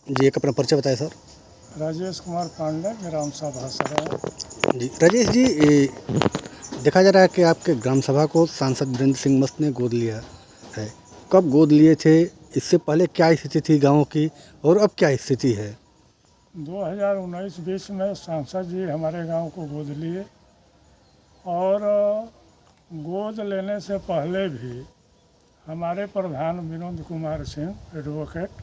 जी, एक अपना परिचय बताएं सर। राजेश कुमार पांडे, ग्राम सभा सराय। जी राजेश जी, देखा जा रहा है कि आपके ग्राम सभा को सांसद वीरेंद्र सिंह मस्त ने गोद लिया है। कब गोद लिए थे? इससे पहले क्या स्थिति थी गाँव की और अब क्या स्थिति है? 2019-20 में सांसद जी हमारे गांव को गोद लिए और गोद लेने से पहले भी हमारे प्रधान विनोद कुमार सिंह एडवोकेट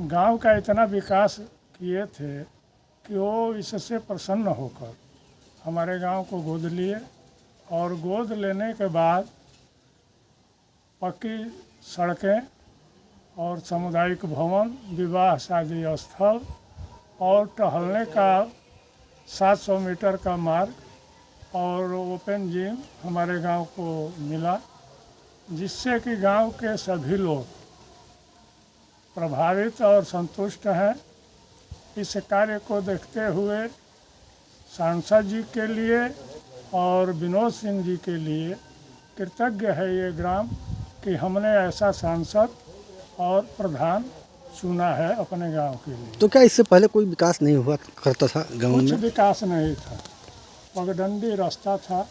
गांव का इतना विकास किए थे कि वो इससे प्रसन्न होकर हमारे गांव को गोद लिए और गोद लेने के बाद पक्की सड़कें और सामुदायिक भवन, विवाह शादी स्थल और टहलने का 700 मीटर का मार्ग और ओपन जिम हमारे गांव को मिला, जिससे कि गांव के सभी लोग प्रभावित और संतुष्ट हैं। इस कार्य को देखते हुए सांसद जी के लिए और विनोद सिंह जी के लिए कृतज्ञ है ये ग्राम कि हमने ऐसा सांसद और प्रधान चुना है अपने गांव के लिए। तो क्या इससे पहले कोई विकास नहीं हुआ करता था गाँव कुछ में? विकास नहीं था, पगडंडी रास्ता था,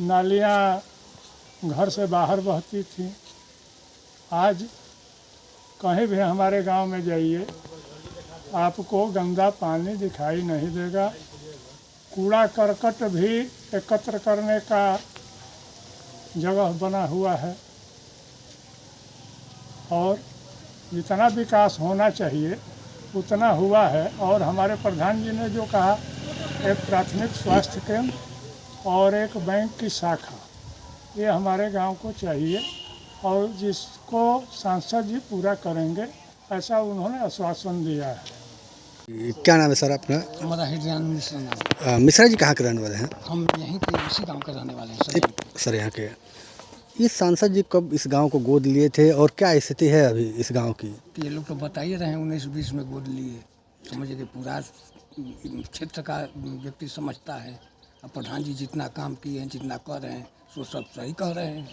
नालियाँ घर से बाहर बहती थी। आज कहीं भी हमारे गांव में जाइए आपको गंदा पानी दिखाई नहीं देगा। कूड़ा करकट भी एकत्र करने का जगह बना हुआ है और जितना विकास होना चाहिए उतना हुआ है। और हमारे प्रधान जी ने जो कहा, एक प्राथमिक स्वास्थ्य केंद्र और एक बैंक की शाखा, ये हमारे गांव को चाहिए और जिसको सांसद जी पूरा करेंगे, ऐसा उन्होंने आश्वासन दिया है। क्या नाम है सर अपना? हमारा हृदयान मिश्रा नाम। मिश्रा जी कहाँ के रहने वाले हैं? हम यहीं के इसी गांव के रहने वाले हैं सर। ठीक सर, यहाँ के। ये सांसद जी कब इस गांव को गोद लिए थे और क्या स्थिति है अभी इस गांव की? ये लोग तो बता ही रहे हैं 19-20 में गोद लिए। समझिए कि पूरा क्षेत्र का व्यक्ति समझता है। अब प्रधान जी जितना काम किए हैं, जितना कर रहे हैं, सो सब सही कह रहे हैं।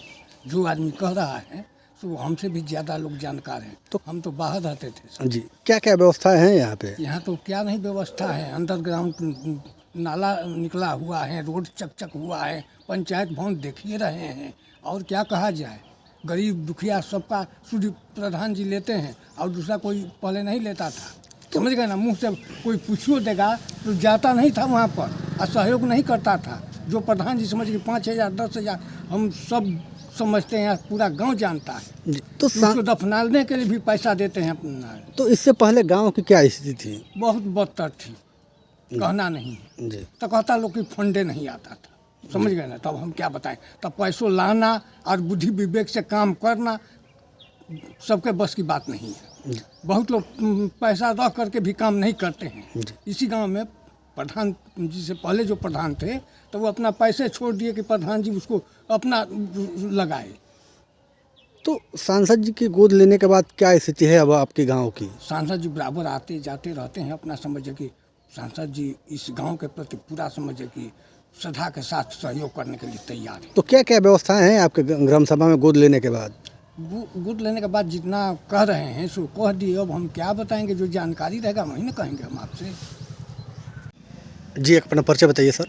जो आदमी कह रहा है सो हमसे भी ज़्यादा लोग जानकार हैं। तो हम तो बाहर रहते थे सर। जी, क्या क्या व्यवस्थाएं हैं यहाँ पे? यहाँ तो क्या नहीं व्यवस्था है, अंडरग्राउंड नाला निकला हुआ है, रोड चक हुआ है, पंचायत भवन देख ही रहे हैं। और क्या कहा जाए, गरीब दुखिया सबका शुद्ध प्रधान जी लेते हैं और दूसरा कोई पहले नहीं लेता था। समझ गए ना, मुंह से कोई पूछियो देगा तो जाता नहीं था वहाँ पर और सहयोग नहीं करता था। जो प्रधान जी समझ के 5,000 10,000 हम सब समझते हैं, पूरा गांव जानता है। तो उसको दफनाने के लिए भी पैसा देते हैं अपना। तो इससे पहले गांव की क्या स्थिति थी? बहुत बदतर थी, कहना नहीं है। जी, तो कहता लोग कि फंडे नहीं आता था। समझ गए ना, तब हम क्या बताएं। तब पैसों लाना और बुद्धि विवेक से काम करना सबके बस की बात नहीं है। बहुत लोग पैसा रख करके भी काम नहीं करते हैं। इसी गांव में प्रधान जी से पहले जो प्रधान थे तो वो अपना पैसे छोड़ दिए कि प्रधान जी उसको अपना लगाए। तो सांसद जी की गोद लेने के बाद क्या स्थिति है अब आपके गांव की? सांसद जी बराबर आते जाते रहते हैं। अपना समझे कि सांसद जी इस गांव के प्रति पूरा समझे कि श्रद्धा के साथ सहयोग करने के लिए तैयार है। तो क्या क्या व्यवस्थाएं हैं आपके ग्राम सभा में गोद लेने के बाद? गोद लेने के बाद जितना कह रहे हैं सो कह दिए। अब हम क्या बताएंगे, जो जानकारी रहेगा वही ना कहेंगे हम आपसे। जी, एक अपना परिचय बताइए सर।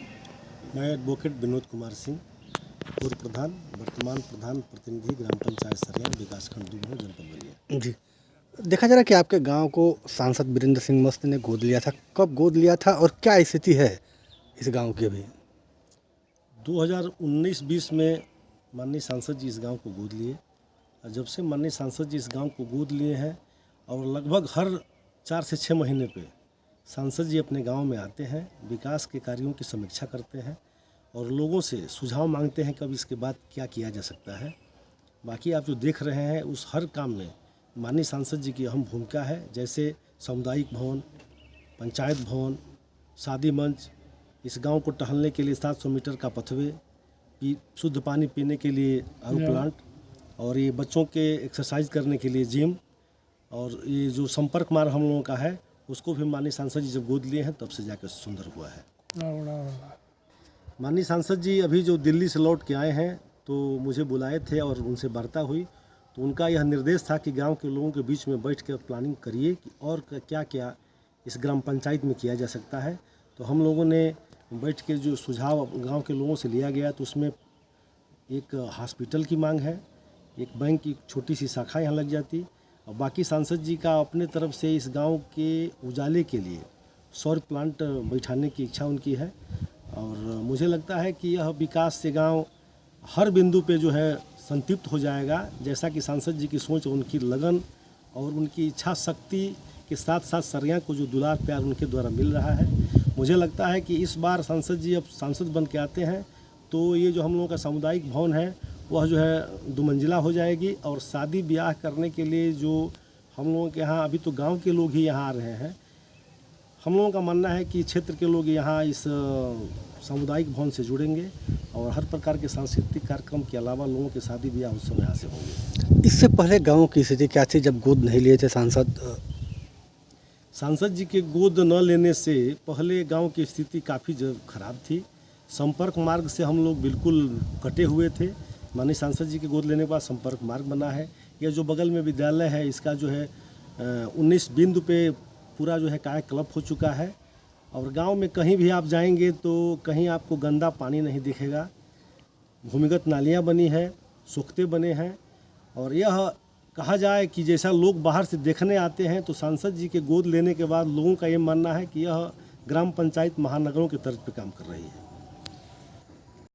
मैं एडवोकेट विनोद कुमार सिंह, पूर्व प्रधान, वर्तमान प्रधान प्रतिनिधि, ग्राम पंचायत सरिया, विकासखंड दूनो, जनपद बलिया। जी, देखा जा रहा है कि आपके गांव को सांसद वीरेंद्र सिंह मस्त ने गोद लिया था। कब गोद लिया था और क्या स्थिति है इस गांव की अभी? 2019-20 में माननीय सांसद जी इस गांव को गोद लिए और जब से माननीय सांसद जी इस गांव को गोद लिए हैं और लगभग हर 4 से 6 महीने पे सांसद जी अपने गांव में आते हैं, विकास के कार्यों की समीक्षा करते हैं और लोगों से सुझाव मांगते हैं कि अब इसके बाद क्या किया जा सकता है। बाकी आप जो देख रहे हैं उस हर काम में माननीय सांसद जी की अहम भूमिका है। जैसे सामुदायिक भवन, पंचायत भवन, शादी मंच, इस गांव को टहलने के लिए 700 मीटर का पथवे, शुद्ध पानी पीने के लिए आर प्लांट और ये बच्चों के एक्सरसाइज करने के लिए जिम, और ये जो संपर्क मार्ग हम लोगों का है उसको भी माननीय सांसद जी जब गोद लिए हैं तब से जाकर सुंदर हुआ है। माननीय सांसद जी अभी जो दिल्ली से लौट के आए हैं तो मुझे बुलाए थे और उनसे वार्ता हुई तो उनका यह निर्देश था कि गांव के लोगों के बीच में बैठ कर प्लानिंग करिए कि और क्या क्या इस ग्राम पंचायत में किया जा सकता है। तो हम लोगों ने बैठ के जो सुझाव गांव के लोगों से लिया गया, तो उसमें एक हॉस्पिटल की मांग है, एक बैंक की छोटी सी शाखा यहाँ लग जाती, और बाकी सांसद जी का अपने तरफ से इस गांव के उजाले के लिए सौर प्लांट बैठाने की इच्छा उनकी है। और मुझे लगता है कि यह विकास से गांव हर बिंदु पे जो है संतृप्त हो जाएगा, जैसा कि सांसद जी की सोच, उनकी लगन और उनकी इच्छा शक्ति के साथ साथ सरिया को जो दुलार प्यार उनके द्वारा मिल रहा है। मुझे लगता है कि इस बार सांसद जी अब सांसद बन के आते हैं तो ये जो हम लोगों का सामुदायिक भवन है वह जो है 2 मंजिला हो जाएगी, और शादी ब्याह करने के लिए जो हम लोगों के यहाँ, अभी तो गांव के लोग ही यहाँ आ रहे हैं, हम लोगों का मानना है कि क्षेत्र के लोग यहाँ इस सामुदायिक भवन से जुड़ेंगे और हर प्रकार के सांस्कृतिक कार्यक्रम के अलावा लोगों के शादी ब्याह उस समय यहाँ से होंगे। इससे पहले गाँव की स्थिति क्या थी जब गोद नहीं लिए थे सांसद जी के गोद न लेने से पहले गांव की स्थिति काफ़ी खराब थी। संपर्क मार्ग से हम लोग बिल्कुल कटे हुए थे। माननीय सांसद जी के गोद लेने के बाद संपर्क मार्ग बना है। यह जो बगल में विद्यालय है, इसका जो है 19 बिंदु पे पूरा जो है कायाकल्प हो चुका है, और गांव में कहीं भी आप जाएंगे तो कहीं आपको गंदा पानी नहीं दिखेगा। भूमिगत नालियां बनी है, सोख्ते बने हैं, और यह कहा जाए कि जैसा लोग बाहर से देखने आते हैं, तो सांसद जी के गोद लेने के बाद लोगों का ये मानना है कि यह ग्राम पंचायत महानगरों के तर्ज पे काम कर रही है।